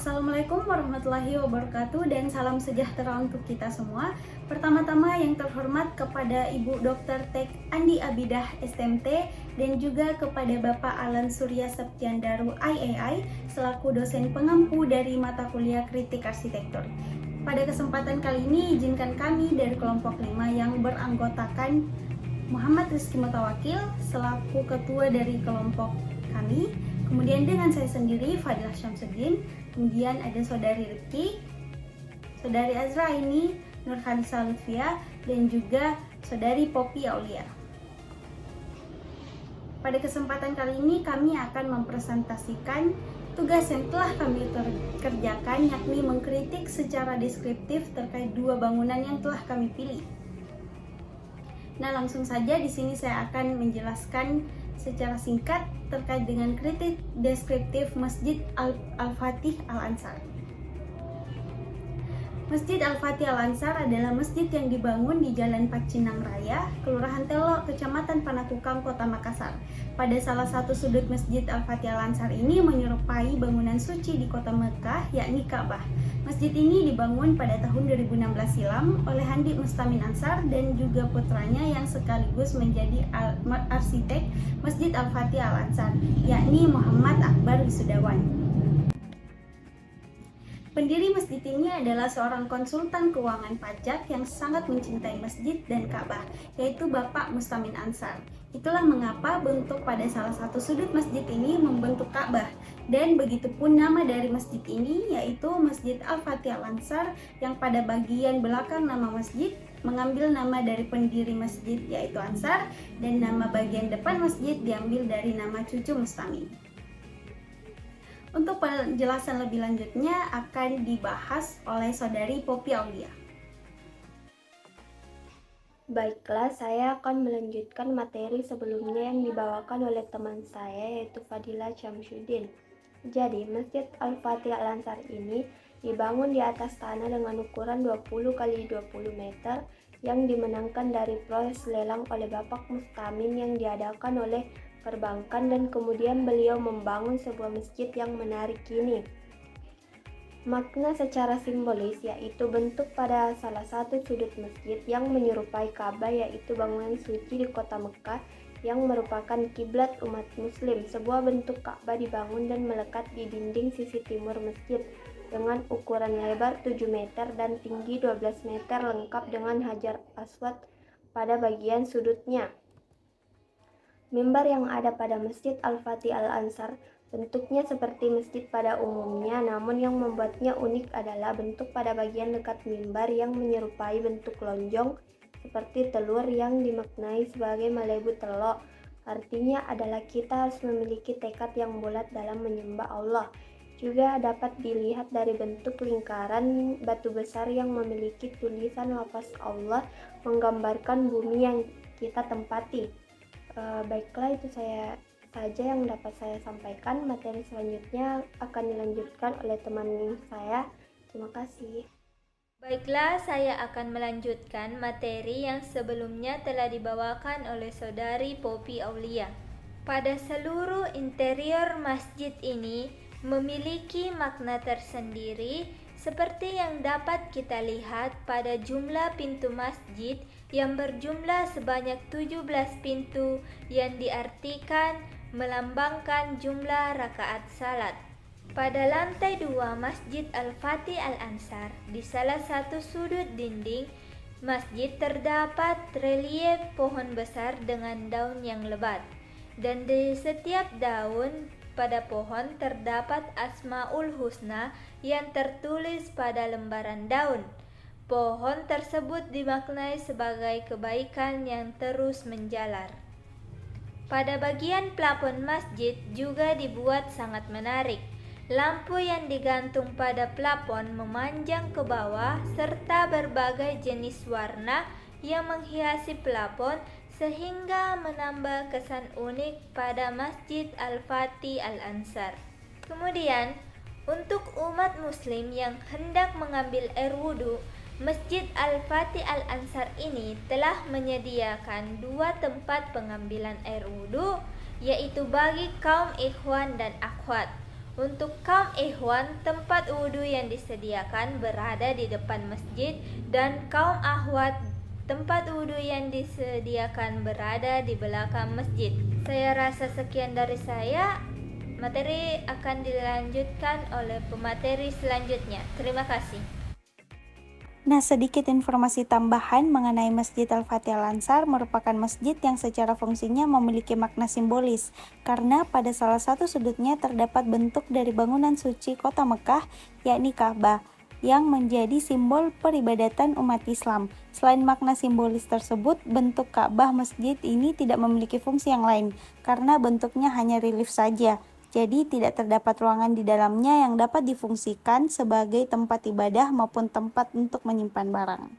Assalamualaikum warahmatullahi wabarakatuh dan salam sejahtera untuk kita semua. Pertama-tama yang terhormat kepada Ibu Dr. Tek Andi Abidah STMT dan juga kepada Bapak Alan Surya Septiandaru IAI selaku dosen pengampu dari mata kuliah Kritik Arsitektur. Pada kesempatan kali ini izinkan kami dari kelompok 5 yang beranggotakan Muhammad Rizky Mutawakil selaku ketua dari kelompok kami, kemudian dengan saya sendiri Fadilah Syamsuddin, kemudian ada saudari Rifki, saudari Azraini, Nurhanisa Lutfia, dan juga saudari Poppy Aulia. Pada kesempatan kali ini kami akan mempresentasikan tugas yang telah kami kerjakan, yakni mengkritik secara deskriptif terkait dua bangunan yang telah kami pilih. Nah, langsung saja di sini saya akan menjelaskan secara singkat terkait dengan kritik deskriptif Masjid Al-Fatih Al-Ansar. Masjid Al-Fatih Al-Ansar adalah masjid yang dibangun di Jalan Pacinang Raya, Kelurahan Telok, Kecamatan Panakukang, Kota Makassar. Pada salah satu sudut Masjid Al-Fatih Al-Ansar ini menyerupai bangunan suci di Kota Mekah, yakni Ka'bah. Masjid ini dibangun pada tahun 2016 silam oleh Handi Mustamin Ansar dan juga putranya yang sekaligus menjadi arsitek Masjid Al-Fatih Al-Ansar, yakni Muhammad Akbar Wisudawan. Pendiri masjid ini adalah seorang konsultan keuangan pajak yang sangat mencintai masjid dan Ka'bah, yaitu Bapak Mustamin Ansar. Itulah mengapa bentuk pada salah satu sudut masjid ini membentuk Ka'bah, dan begitupun nama dari masjid ini yaitu Masjid Al-Fatih Al-Ansar, yang pada bagian belakang nama masjid mengambil nama dari pendiri masjid yaitu Ansar, dan nama bagian depan masjid diambil dari nama cucu Mustamin. Untuk penjelasan lebih lanjutnya akan dibahas oleh saudari Poppy Aulia. Baiklah, saya akan melanjutkan materi sebelumnya yang dibawakan oleh teman saya yaitu Fadilah Syamsuddin. Jadi, Masjid Al-Fatih Al-Ansar ini dibangun di atas tanah dengan ukuran 20 x 20 meter yang dimenangkan dari proses lelang oleh Bapak Mustamin yang diadakan oleh perbankan, dan kemudian beliau membangun sebuah masjid yang menarik ini. Makna secara simbolis yaitu bentuk pada salah satu sudut masjid yang menyerupai Ka'bah, yaitu bangunan suci di kota Mekah yang merupakan kiblat umat muslim. Sebuah bentuk Ka'bah dibangun dan melekat di dinding sisi timur masjid dengan ukuran lebar 7 meter dan tinggi 12 meter lengkap dengan hajar aswad pada bagian sudutnya. Mimbar yang ada pada Masjid Al-Fatih Al-Ansar bentuknya seperti masjid pada umumnya, namun yang membuatnya unik adalah bentuk pada bagian dekat mimbar yang menyerupai bentuk lonjong seperti telur yang dimaknai sebagai malebu telok. Artinya adalah kita harus memiliki tekad yang bulat dalam menyembah Allah. Juga dapat dilihat dari bentuk lingkaran batu besar yang memiliki tulisan lafaz Allah menggambarkan bumi yang kita tempati. Baiklah, itu saja yang dapat saya sampaikan. Materi selanjutnya akan dilanjutkan oleh teman saya. Terima kasih. Baiklah, saya akan melanjutkan materi yang sebelumnya telah dibawakan oleh saudari Poppy Aulia. Pada seluruh interior masjid ini memiliki makna tersendiri, seperti yang dapat kita lihat pada jumlah pintu masjid yang berjumlah sebanyak 17 pintu yang diartikan melambangkan jumlah rakaat salat. Pada lantai 2 Masjid Al-Fatih Al-Ansar, di salah satu sudut dinding masjid terdapat relief pohon besar dengan daun yang lebat, dan di setiap daun pada pohon terdapat Asmaul Husna yang tertulis pada lembaran daun. Pohon tersebut dimaknai sebagai kebaikan yang terus menjalar. Pada bagian plafon masjid juga dibuat sangat menarik. Lampu yang digantung pada plafon memanjang ke bawah serta berbagai jenis warna yang menghiasi plafon sehingga menambah kesan unik pada Masjid Al-Fatih Al-Ansar. Kemudian, untuk umat muslim yang hendak mengambil air wudhu, Masjid Al-Fatih Al-Ansar ini telah menyediakan 2 tempat pengambilan air wudhu, yaitu bagi kaum ikhwan dan akhwat. Untuk kaum ikhwan, tempat wudhu yang disediakan berada di depan masjid, dan kaum akhwat, tempat wudhu yang disediakan berada di belakang masjid. Saya rasa sekian dari saya. Materi akan dilanjutkan oleh pemateri selanjutnya. Terima kasih. Nah, sedikit informasi tambahan mengenai Masjid Al-Fatih Al-Ansar merupakan masjid yang secara fungsinya memiliki makna simbolis, karena pada salah satu sudutnya terdapat bentuk dari bangunan suci kota Mekah, yakni Ka'bah, yang menjadi simbol peribadatan umat Islam. Selain makna simbolis tersebut, bentuk Ka'bah masjid ini tidak memiliki fungsi yang lain, karena bentuknya hanya relief saja. Jadi tidak terdapat ruangan di dalamnya yang dapat difungsikan sebagai tempat ibadah maupun tempat untuk menyimpan barang.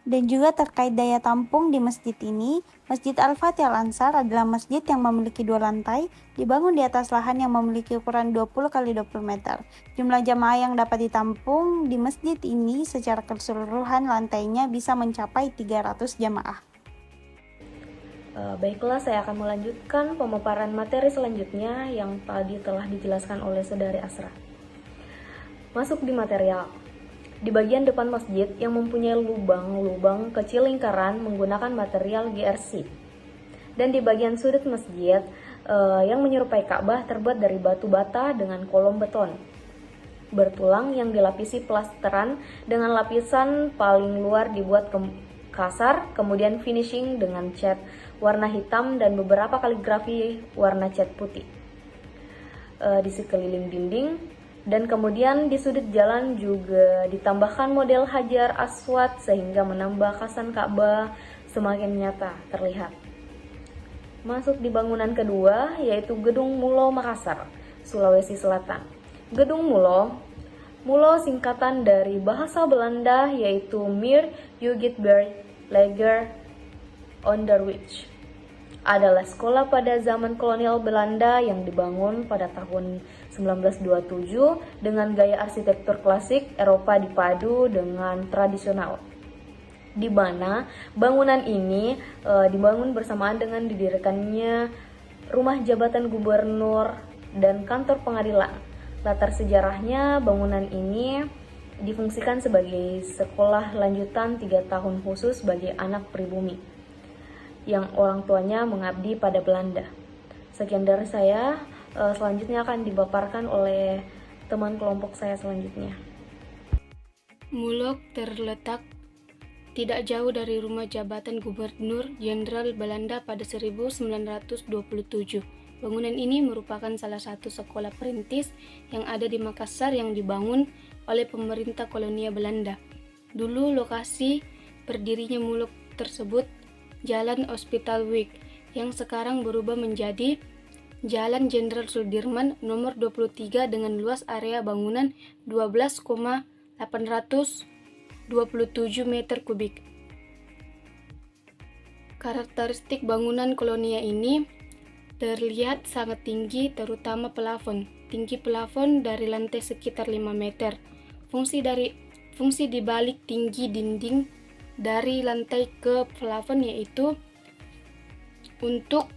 Dan juga terkait daya tampung di masjid ini, Masjid Al-Fatih Al-Ansar adalah masjid yang memiliki 2 lantai, dibangun di atas lahan yang memiliki ukuran 20 x 20 meter. Jumlah jamaah yang dapat ditampung di masjid ini secara keseluruhan lantainya bisa mencapai 300 jamaah. Baiklah, saya akan melanjutkan pemaparan materi selanjutnya yang tadi telah dijelaskan oleh Saudari Asra. Masuk di material. Di bagian depan masjid yang mempunyai lubang-lubang kecil lingkaran menggunakan material GRC. Dan di bagian sudut masjid yang menyerupai Ka'bah terbuat dari batu bata dengan kolom beton bertulang yang dilapisi plasteran dengan lapisan paling luar dibuat kasar, kemudian finishing dengan cat warna hitam dan beberapa kaligrafi warna cat putih di sekeliling dinding. Dan kemudian di sudut jalan juga ditambahkan model Hajar Aswad sehingga menambah kesan Ka'bah semakin nyata terlihat. Masuk di bangunan kedua, yaitu Gedung Mulo Makassar, Sulawesi Selatan. Gedung Mulo singkatan dari bahasa Belanda yaitu Mir Jugendberg Leger Onderwijs, adalah sekolah pada zaman kolonial Belanda yang dibangun pada tahun 1927 dengan gaya arsitektur klasik Eropa dipadu dengan tradisional, di mana bangunan ini dibangun bersamaan dengan didirikannya rumah jabatan gubernur dan kantor pengadilan. Latar sejarahnya, bangunan ini difungsikan sebagai sekolah lanjutan 3 tahun khusus bagi anak pribumi yang orang tuanya mengabdi pada Belanda. Sekian dari saya, selanjutnya akan dipaparkan oleh teman kelompok saya selanjutnya. Mulo terletak tidak jauh dari rumah jabatan Gubernur Jenderal Belanda pada 1927. Bangunan ini merupakan salah satu sekolah perintis yang ada di Makassar yang dibangun oleh pemerintah kolonial Belanda. Dulu lokasi berdirinya Mulo tersebut Jalan Hospitalweg yang sekarang berubah menjadi Jalan Jenderal Sudirman nomor 23 dengan luas area bangunan 12,827 meter kubik. Karakteristik bangunan kolonial ini terlihat sangat tinggi, terutama plafon. Tinggi plafon dari lantai sekitar 5 meter. Fungsi di balik tinggi dinding dari lantai ke plafon yaitu untuk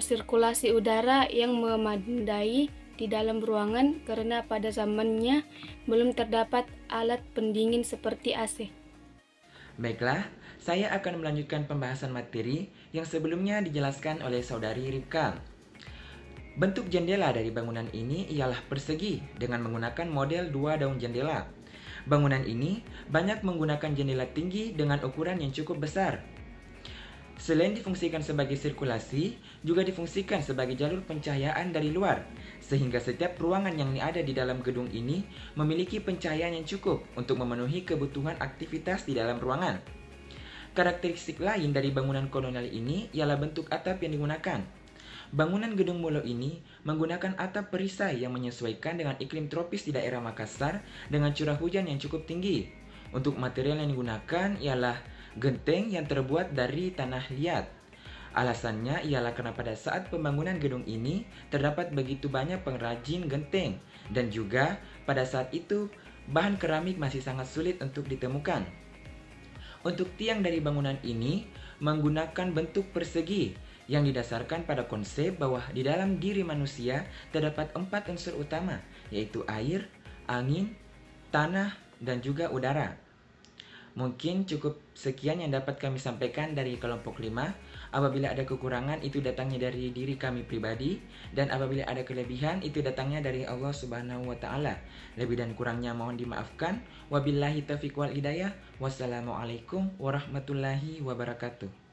sirkulasi udara yang memadai di dalam ruangan karena pada zamannya belum terdapat alat pendingin seperti AC. Baiklah, saya akan melanjutkan pembahasan materi yang sebelumnya dijelaskan oleh Saudari Ripka. Bentuk jendela dari bangunan ini ialah persegi dengan menggunakan model 2 daun jendela. Bangunan ini banyak menggunakan jendela tinggi dengan ukuran yang cukup besar. Selain difungsikan sebagai sirkulasi, juga difungsikan sebagai jalur pencahayaan dari luar, sehingga setiap ruangan yang ada di dalam gedung ini memiliki pencahayaan yang cukup untuk memenuhi kebutuhan aktivitas di dalam ruangan. Karakteristik lain dari bangunan kolonial ini ialah bentuk atap yang digunakan. Bangunan gedung Mulo ini menggunakan atap perisai yang menyesuaikan dengan iklim tropis di daerah Makassar dengan curah hujan yang cukup tinggi. Untuk material yang digunakan ialah genteng yang terbuat dari tanah liat. Alasannya ialah karena pada saat pembangunan gedung ini terdapat begitu banyak pengrajin genteng dan juga pada saat itu bahan keramik masih sangat sulit untuk ditemukan. Untuk tiang dari bangunan ini menggunakan bentuk persegi yang didasarkan pada konsep bahwa di dalam diri manusia terdapat 4 unsur utama, yaitu air, angin, tanah, dan juga udara. Mungkin cukup sekian yang dapat kami sampaikan dari kelompok 5. Apabila ada kekurangan itu datangnya dari diri kami pribadi, dan apabila ada kelebihan itu datangnya dari Allah Subhanahu wa taala. Lebih dan kurangnya mohon dimaafkan. Wabillahi taufiq wal hidayah. Wassalamualaikum warahmatullahi wabarakatuh.